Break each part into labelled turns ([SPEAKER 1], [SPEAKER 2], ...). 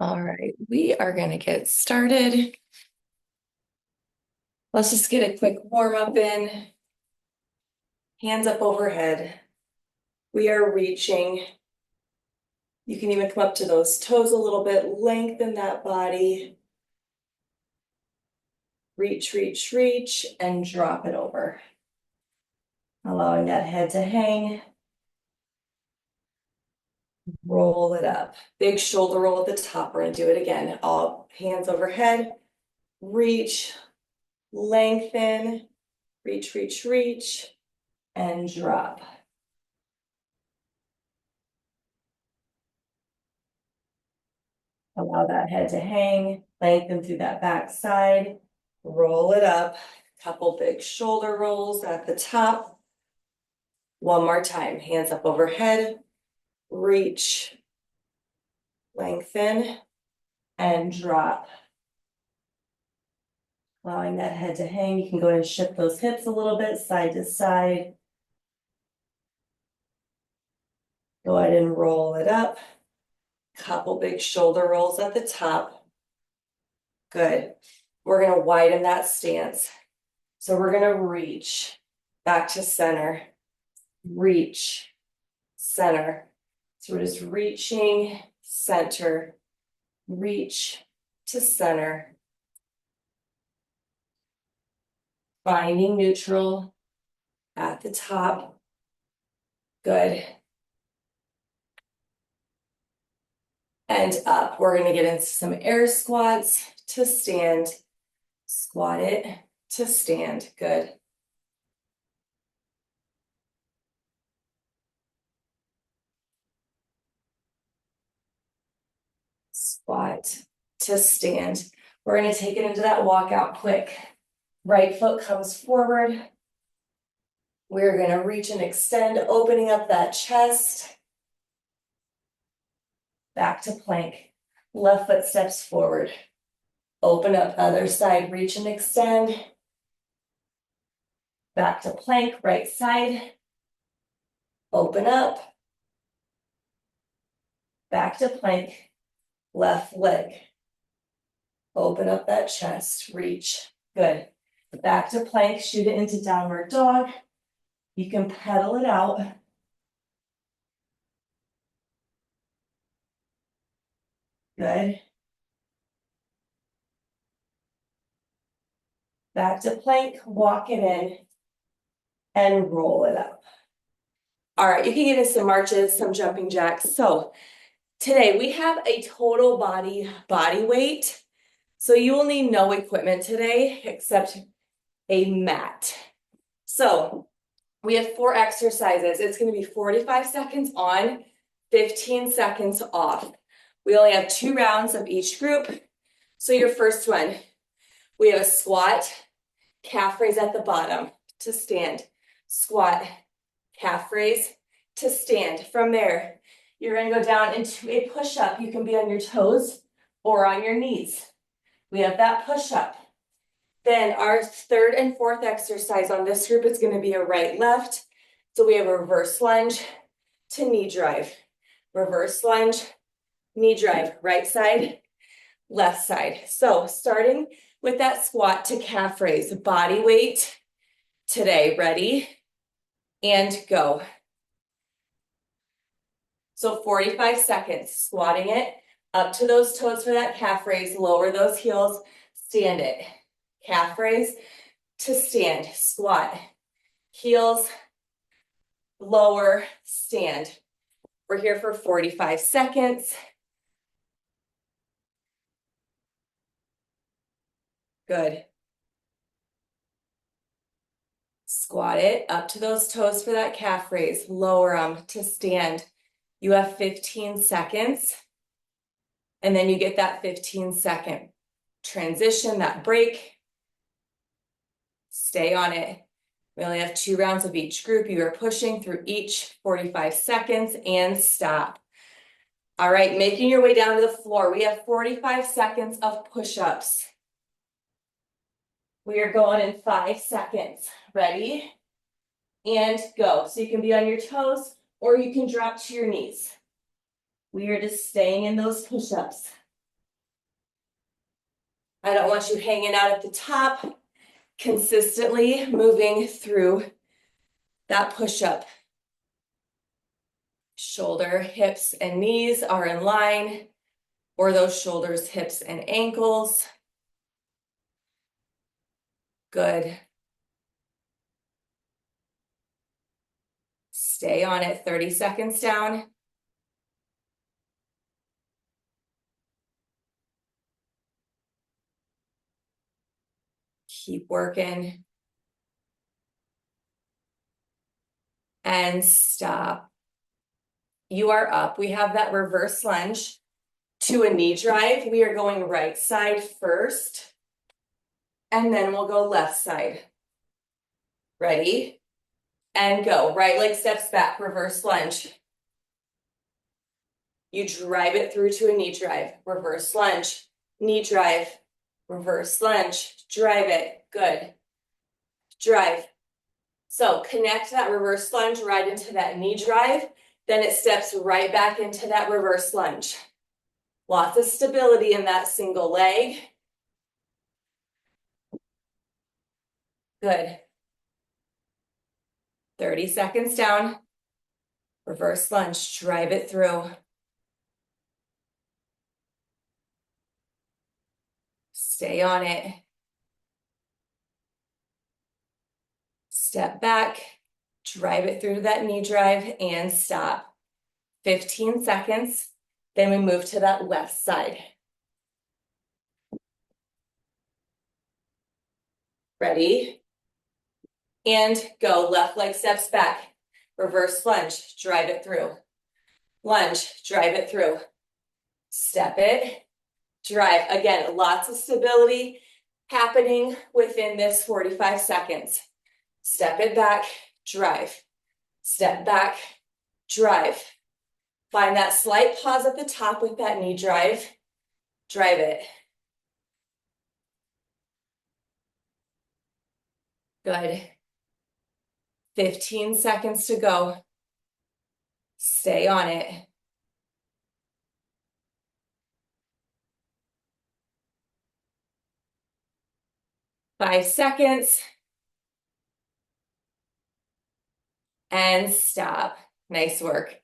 [SPEAKER 1] All right, we are going to get started. Let's just get a quick warm up in. Hands up overhead. We are reaching. You can even come up to those toes a little bit, lengthen that body. Reach, reach, reach, and drop it over. Allowing that head to hang. Roll it up. Big shoulder roll at the top. We're going to do it again. All hands overhead. Reach, lengthen, reach, reach, reach, and drop. Allow that head to hang, lengthen through that back side, roll it up. Couple big shoulder rolls at the top. One more time, hands up overhead, reach, lengthen, and drop. Allowing that head to hang, you can go ahead and shift those hips a little bit, side to side. Go ahead and roll it up. Couple big shoulder rolls at the top. Good. We're going to widen that stance. So we're going to reach back to center, reach, center. So we're just reaching, center, reach to center. Finding neutral at the top. Good. And up. We're going to get into some air squats to stand. Squat it to stand. Good. Squat to stand. We're going to take it into that walkout quick. Right foot comes forward. We're going to reach and extend, opening up that chest. Back to plank. Left foot steps forward. Open up other side, reach and extend. Back to plank, right side. Open up. Back to plank, left leg. Open up that chest, reach. Good. Back to plank, shoot it into downward dog. You can pedal it out. Good. Back to plank, walk it in, and roll it up. All right, you can get into some marches, some jumping jacks. So today we have a total body weight. So you will need no equipment today except a mat. So we have 4 exercises. It's going to be 45 seconds on, 15 seconds off. We only have 2 rounds of each group. So your first one, we have a squat, calf raise at the bottom to stand. Squat, calf raise to stand. From there, you're going to go down into a push-up. You can be on your toes or on your knees. We have that push-up. Then our third and fourth exercise on this group is going to be a right-left. So we have a reverse lunge to knee drive. Reverse lunge, knee drive, right side, left side. So starting with that squat to calf raise, body weight today. Ready? And go. So 45 seconds, squatting it, up to those toes for that calf raise, lower those heels, stand it. Calf raise to stand, squat, heels, lower, stand. We're here for 45 seconds. Good. Squat it up to those toes for that calf raise, lower them to stand. You have 15 seconds, and then you get that 15-second transition, that break. Stay on it. We only have 2 rounds of each group. You are pushing through each 45 seconds and stop. All right, making your way down to the floor. We have 45 seconds of push-ups. We are going in 5 seconds. Ready? And go. So you can be on your toes or you can drop to your knees. We are just staying in those push-ups. I don't want you hanging out at the top, consistently moving through that push-up. Shoulder, hips, and knees are in line, or those shoulders, hips, and ankles. Good. Stay on it, 30 seconds down. Keep working. And stop. You are up. We have that reverse lunge to a knee drive. We are going right side first, and then we'll go left side. Ready? And go. Right leg steps back, reverse lunge. You drive it through to a knee drive, reverse lunge, knee drive, reverse lunge, drive it, good. Drive. So connect that reverse lunge right into that knee drive, then it steps right back into that reverse lunge. Lots of stability in that single leg. Good. 30 seconds down. Reverse lunge, drive it through. Stay on it. Step back, drive it through that knee drive and stop. 15 seconds. Then we move to that left side. Ready? And go. Left leg steps back. Reverse lunge, drive it through. Lunge, drive it through. Step it, drive. Again, lots of stability happening within this 45 seconds. Step it back, drive. Step back, drive. Find that slight pause at the top with that knee drive. Drive it. Good. 15 seconds to go. Stay on it. Five seconds. And stop. Nice work.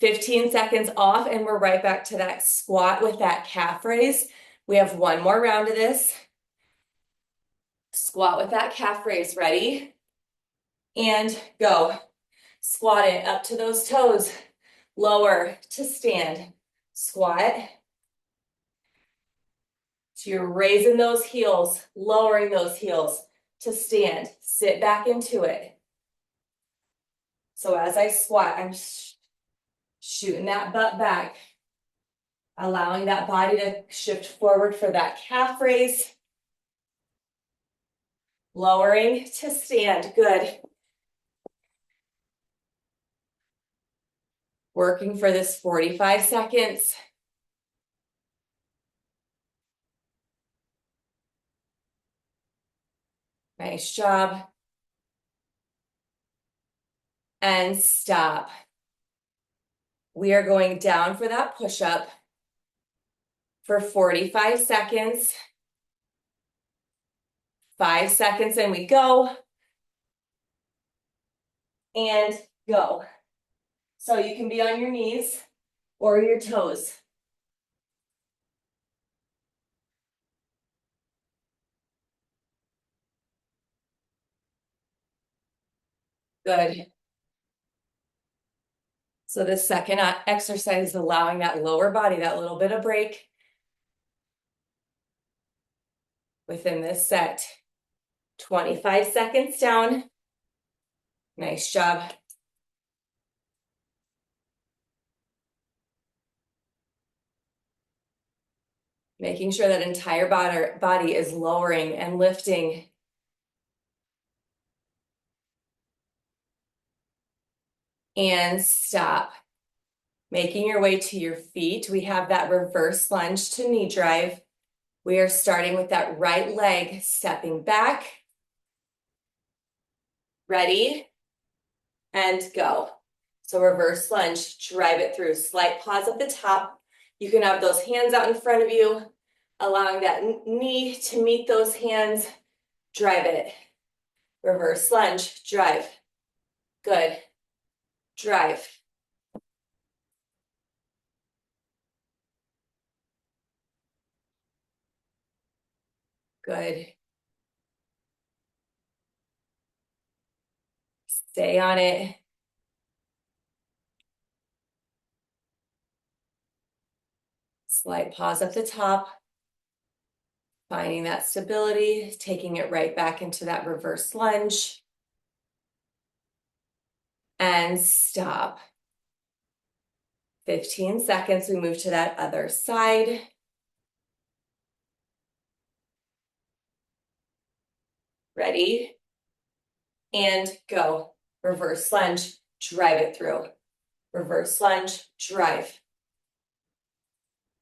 [SPEAKER 1] 15 seconds off, and we're right back to that squat with that calf raise. We have one more round of this. Squat with that calf raise. Ready? And go. Squat it up to those toes. Lower to stand. Squat. So you're raising those heels, lowering those heels to stand. Sit back into it. So as I squat, I'm shooting that butt back, allowing that body to shift forward for that calf raise. Lowering to stand. Good. Working for this 45 seconds. Nice job. And stop. We are going down for that push-up for 45 seconds. 5 seconds and we go. And go. So you can be on your knees or your toes. Good. So this second exercise is allowing that lower body, that little bit of break within this set. 25 seconds down. Nice job. Making sure that entire body is lowering and lifting. And stop. Making your way to your feet. We have that reverse lunge to knee drive. We are starting with that right leg, stepping back. Ready? And go. So reverse lunge, drive it through. Slight pause at the top. You can have those hands out in front of you, allowing that knee to meet those hands, drive it. Reverse lunge, drive. Good. Drive. Good. Stay on it. Slight pause at the top. Finding that stability, taking it right back into that reverse lunge. And stop. 15 seconds, we move to that other side. Ready? And go. Reverse lunge, drive it through. Reverse lunge, drive.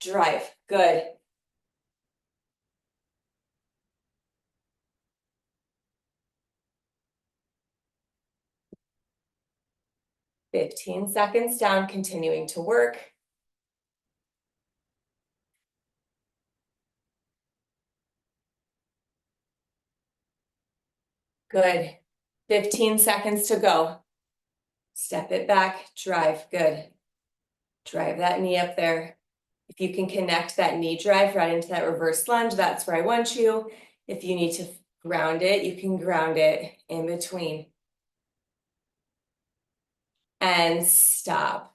[SPEAKER 1] Drive, good. Fifteen seconds down, continuing to work. Good. 15 seconds to go. Step it back, drive, good. Drive that knee up there. If you can connect that knee drive right into that reverse lunge, that's where I want you. If you need to ground it, you can ground it in between. And stop.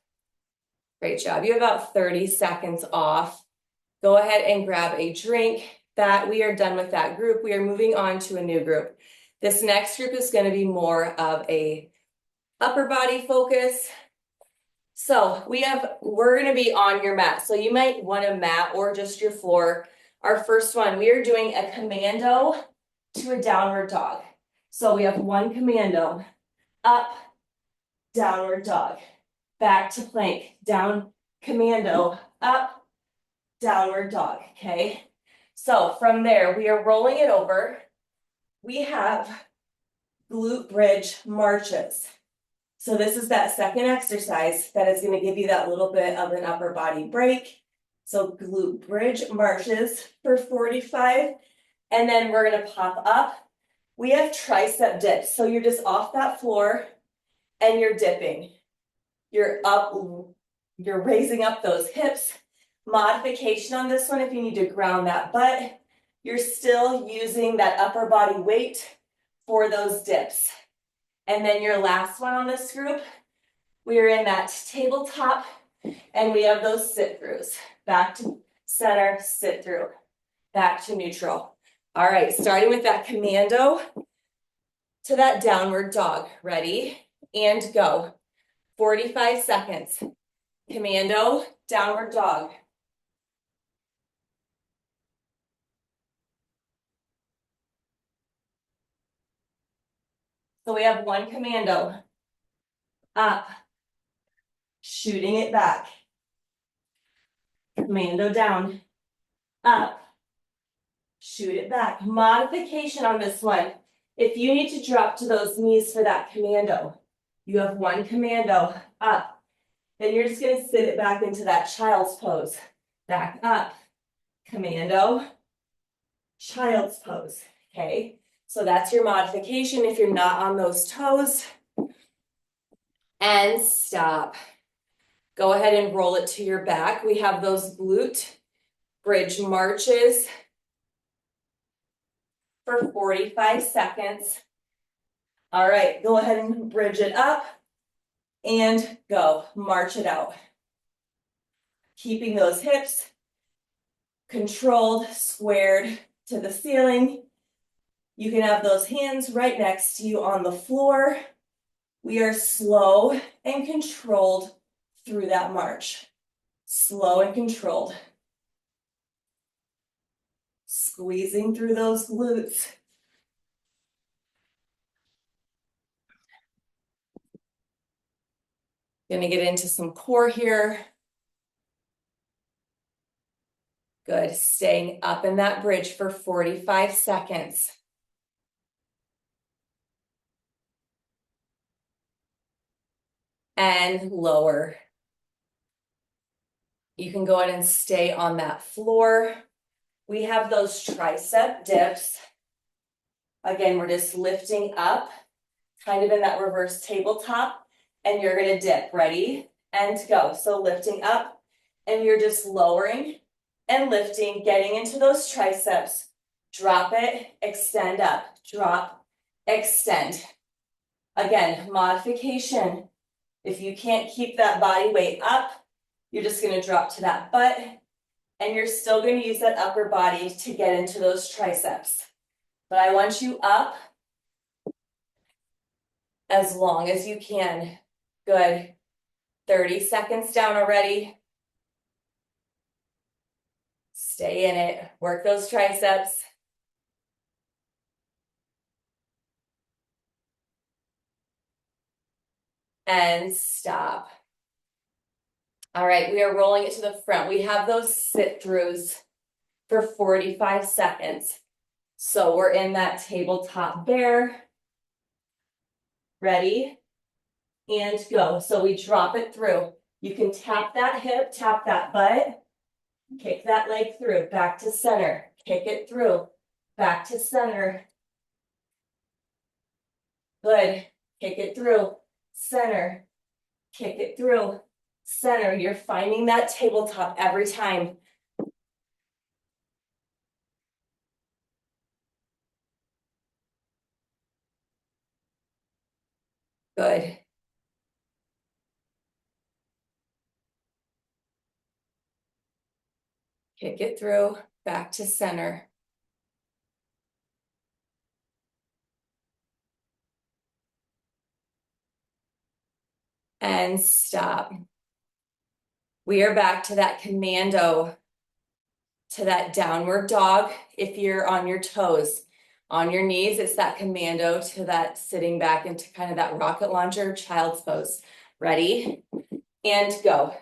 [SPEAKER 1] Great job. You have about 30 seconds off. Go ahead and grab a drink. That we are done with that group. We are moving on to a new group. This next group is going to be more of a upper body focus. So we're going to be on your mat. So you might want a mat or just your floor. Our first one, we are doing a commando to a downward dog. So we have one commando, up, downward dog, back to plank, down, commando, up, downward dog, okay? So from there, we are rolling it over. We have glute bridge marches. So this is that second exercise that is going to give you that little bit of an upper body break. So glute bridge marches for 45. And then we're going to pop up. We have tricep dips. So you're just off that floor and you're dipping. You're up, you're raising up those hips. Modification on this one, if you need to ground that butt, you're still using that upper body weight for those dips. And then your last one on this group, we are in that tabletop and we have those sit throughs. Back to center, sit through, back to neutral. All right, starting with that commando to that downward dog. Ready? And go. 45 seconds. Commando, downward dog. So we have one commando. Up. Shooting it back. Commando down. Up. Shoot it back. Modification on this one. If you need to drop to those knees for that commando, you have one commando. Up. Then you're just going to sit it back into that child's pose. Back up. Commando. Child's pose. Okay? So that's your modification if you're not on those toes. And stop. Go ahead and roll it to your back. We have those glute bridge marches for 45 seconds. All right, go ahead and bridge it up and go. March it out. Keeping those hips controlled, squared to the ceiling. You can have those hands right next to you on the floor. We are slow and controlled through that march. Slow and controlled. Squeezing through those glutes. Gonna get into some core here. Good, staying up in that bridge for 45 seconds. And lower. You can go ahead and stay on that floor. We have those tricep dips. Again, we're just lifting up, kind of in that reverse tabletop, and you're gonna dip. Ready? And go. So lifting up, and you're just lowering and lifting, getting into those triceps. Drop it, extend up, drop, extend. Again, modification. If you can't keep that body weight up, you're just gonna drop to that butt, and you're still gonna use that upper body to get into those triceps. But I want you up as long as you can. Good. 30 seconds down already. Stay in it. Work those triceps. And stop. All right, we are rolling it to the front. We have those sit-throughs for 45 seconds. So we're in that tabletop bear. Ready? And go. So we drop it through. You can tap that hip, tap that butt, kick that leg through, back to center, kick it through, back to center. Good. Kick it through, center, kick it through, center. You're finding that tabletop every time. Good. Kick it through, back to center. And stop. We are back to that commando, to that downward dog. If you're on your toes, on your knees, it's that commando to that sitting back into kind of that rocket launcher, child's pose. Ready? And go.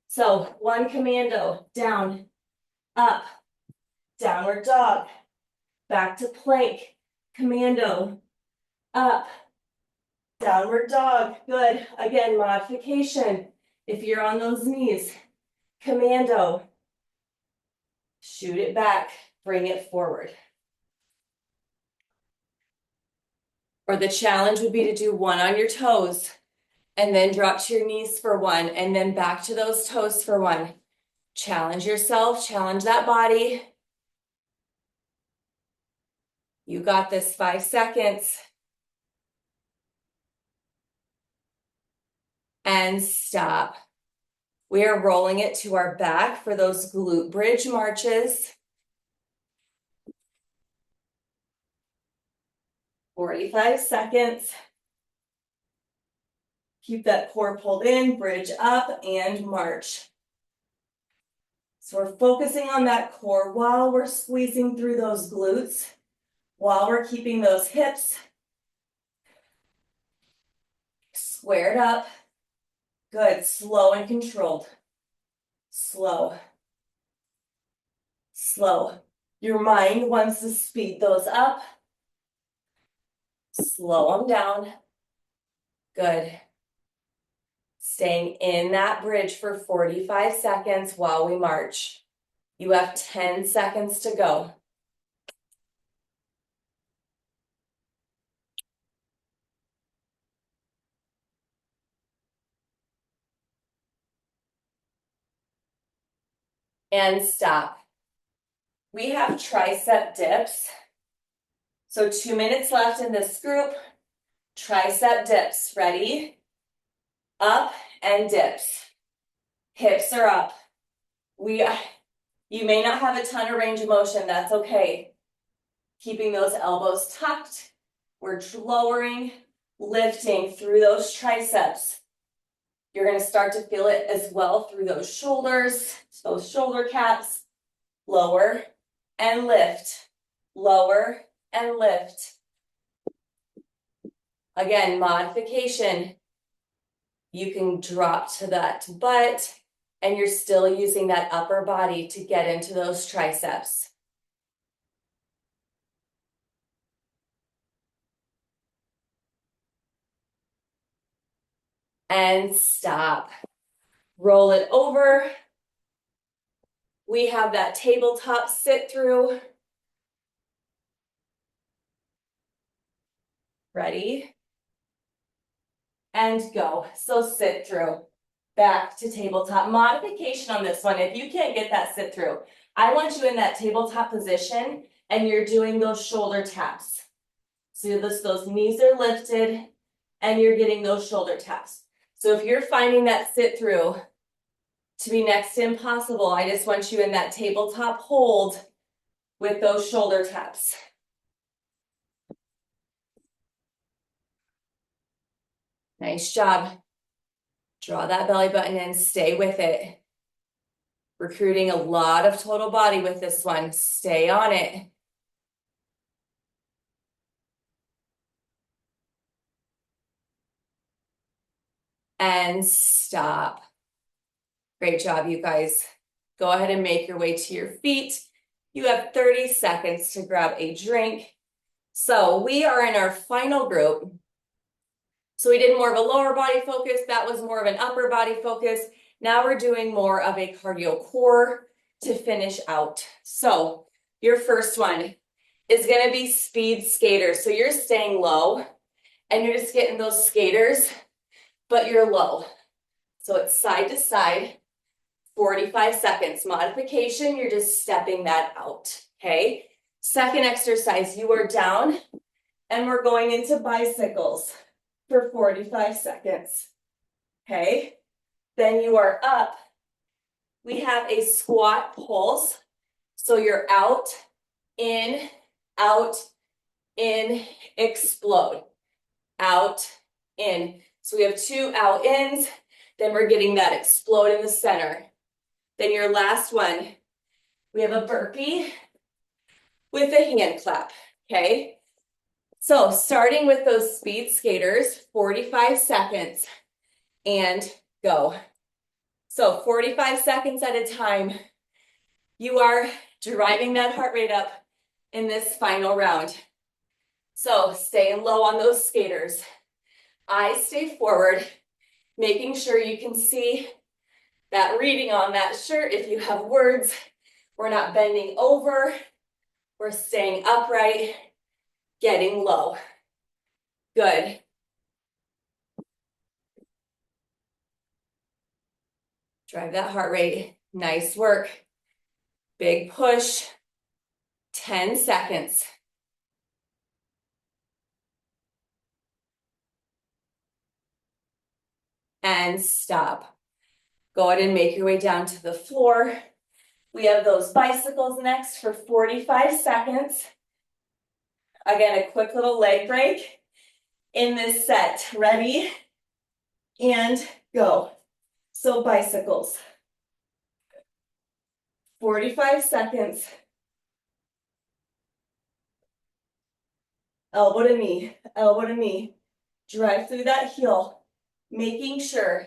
[SPEAKER 1] So one commando, down, up, downward dog, back to plank, commando, up, downward dog. Good. Again, modification. If you're on those knees, commando, shoot it back, bring it forward. Or the challenge would be to do one on your toes and then drop to your knees for one and then back to those toes for one. Challenge yourself, challenge that body. You got this, 5 seconds. And stop. We are rolling it to our back for those glute bridge marches. 45 seconds. Keep that core pulled in, bridge up and march. So we're focusing on that core while we're squeezing through those glutes, while we're keeping those hips squared up. Good, slow and controlled. Slow. Slow. Your mind wants to speed those up. Slow them down. Good. Staying in that bridge for 45 seconds while we march. You have 10 seconds to go. And stop. We have tricep dips. So 2 minutes left in this group. Tricep dips. Ready? Up and dips. Hips are up. You may not have a ton of range of motion. That's okay. Keeping those elbows tucked. We're lowering, lifting through those triceps. You're going to start to feel it as well through those shoulders, those shoulder caps. Lower and lift. Lower and lift. Again, modification. You can drop to that butt and you're still using that upper body to get into those triceps. And stop. Roll it over. We have that tabletop sit through. Ready? And go. So sit through. Back to tabletop. Modification on this one. If you can't get that sit through, I want you in that tabletop position and you're doing those shoulder taps. So those knees are lifted and you're getting those shoulder taps. So if you're finding that sit through to be next to impossible, I just want you in that tabletop hold with those shoulder taps. Nice job. Draw that belly button in, stay with it. Recruiting a lot of total body with this one. Stay on it. And stop. Great job, you guys. Go ahead and make your way to your feet. You have 30 seconds to grab a drink. So we are in our final group. So we did more of a lower body focus. That was more of an upper body focus. Now we're doing more of a cardio core to finish out. So your first one is going to be speed skaters. So you're staying low and you're just getting those skaters, but you're low. So it's side to side, 45 seconds. Modification, you're just stepping that out, okay? Second exercise, you are down and we're going into bicycles for 45 seconds, okay? Then you are up. We have a squat pulse. So you're out, in, explode. Out, in. So we have 2 out ins. Then we're getting that explode in the center. Then your last one, we have a burpee with a hand clap, okay? So starting with those speed skaters, 45 seconds and go. So 45 seconds at a time. You are driving that heart rate up in this final round. So staying low on those skaters. Eyes stay forward, making sure you can see that reading on that shirt. If you have words, we're not bending over. We're staying upright, getting low. Good. Drive that heart rate. Nice work. Big push. 10 seconds. And stop. Go ahead and make your way down to the floor. We have those bicycles next for 45 seconds. Again, a quick little leg break in this set. Ready? And go. So bicycles. 45 seconds. Elbow to knee, elbow to knee. Drive through that heel, making sure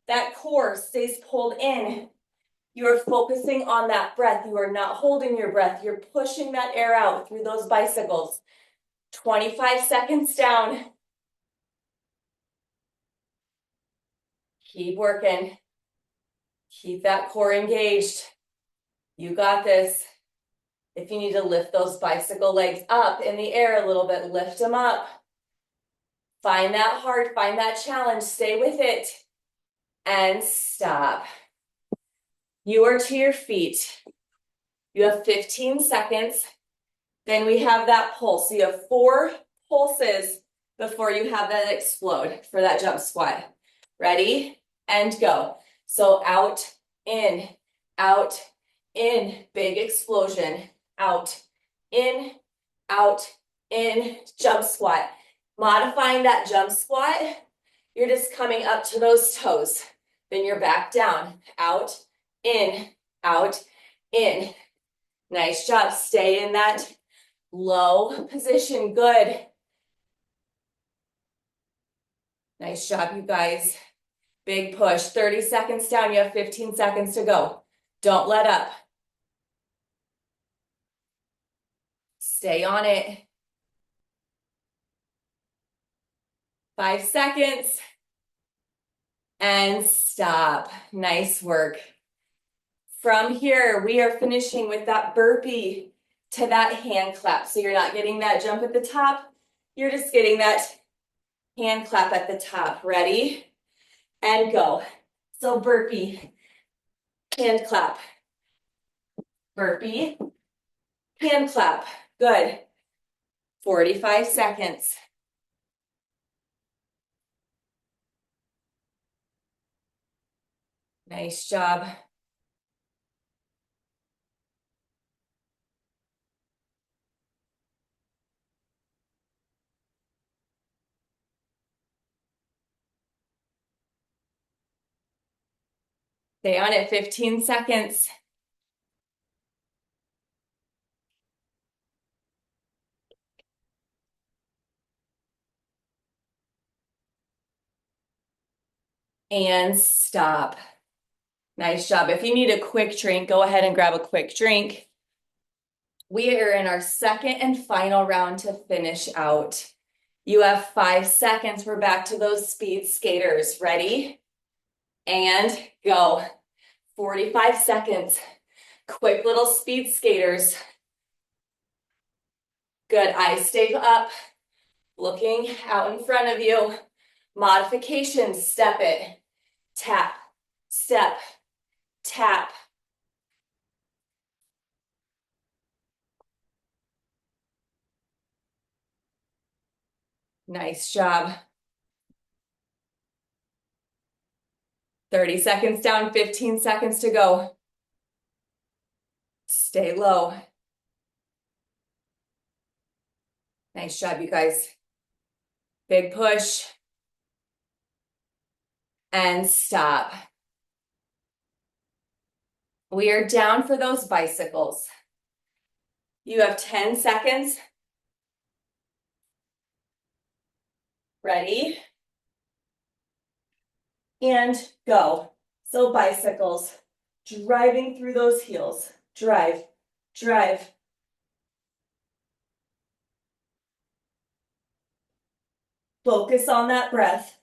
[SPEAKER 1] that core stays pulled in. You're focusing on that breath. You are not holding your breath. You're pushing that air out through those bicycles. 25 seconds down. Keep working. Keep that core engaged. You got this. If you need to lift those bicycle legs up in the air a little bit, lift them up. Find that heart, find that challenge, stay with it, and stop. You are to your feet. You have 15 seconds. Then we have that pulse. So you have 4 pulses before you have that explode for that jump squat. Ready? And go. So out, in, big explosion. Out, in, jump squat. Modifying that jump squat, you're just coming up to those toes. Then you're back down, out, in. Nice job. Stay in that low position. Good. Nice job, you guys. Big push. 30 seconds down. You have 15 seconds to go. Don't let up. Stay on it. 5 seconds. And stop. Nice work. From here, we are finishing with that burpee to that hand clap. So you're not getting that jump at the top. You're just getting that hand clap at the top. Ready? And go. So burpee, hand clap, burpee, hand clap. Good. 45 seconds. Nice job. Stay on it, 15 seconds. And stop. Nice job. If you need a quick drink, go ahead and grab a quick drink. We are in our second and final round to finish out. You have 5 seconds. We're back to those speed skaters. Ready? And go. 45 seconds. Quick little speed skaters. Good. Eyes stay up. Looking out in front of you. Modification. Step it. Tap. Step. Tap. Nice job. 30 seconds down, 15 seconds to go. Stay low. Nice job, you guys. Big push. And stop. We are down for those bicycles. You have 10 seconds. Ready? And go. So bicycles, driving through those heels. Drive, drive. Focus on that breath.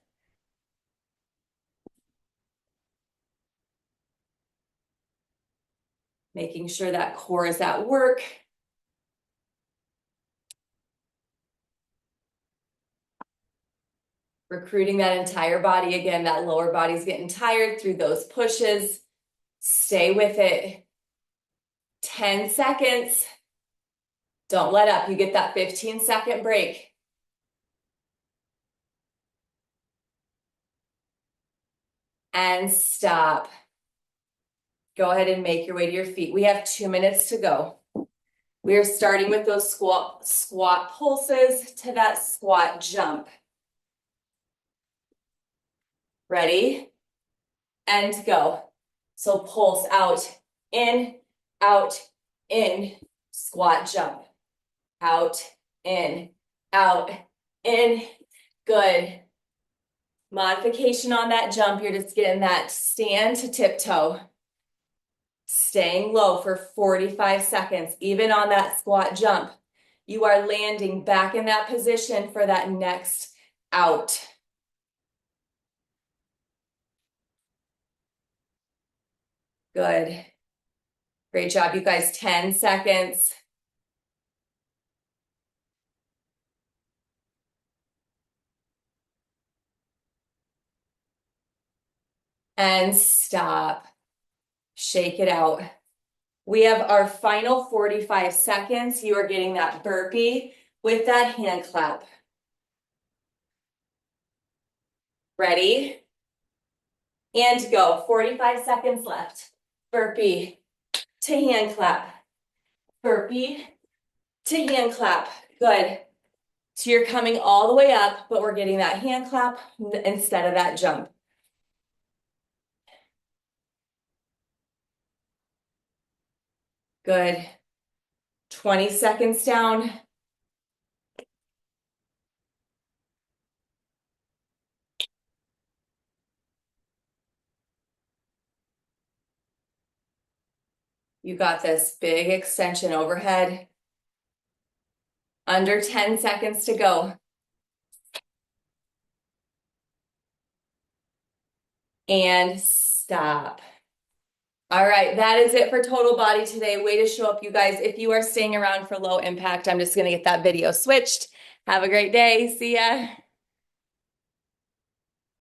[SPEAKER 1] Making sure that core is at work. Recruiting that entire body. Again, that lower body's getting tired through those pushes. Stay with it. 10 seconds. Don't let up. You get that 15-second break. And stop. Go ahead and make your way to your feet. We have 2 minutes to go. We are starting with those squat pulses to that squat jump. Ready? And go. So pulse out, in, squat jump. Out, in. Good. Modification on that jump. You're just getting that stand to tiptoe. Staying low for 45 seconds, even on that squat jump. You are landing back in that position for that next out. Good. Great job, you guys. 10 seconds. And stop. Shake it out. We have our final 45 seconds. You are getting that burpee with that hand clap. Ready? And go. 45 seconds left. Burpee to hand clap. Burpee to hand clap. Good. So you're coming all the way up, but we're getting that hand clap instead of that jump. Good. 20 seconds down. You got this. Big extension overhead. Under 10 seconds to go. And stop. All right, that is it for total body today. Way to show up, you guys. If you are staying around for low impact, I'm just gonna get that video switched. Have a great day. See ya.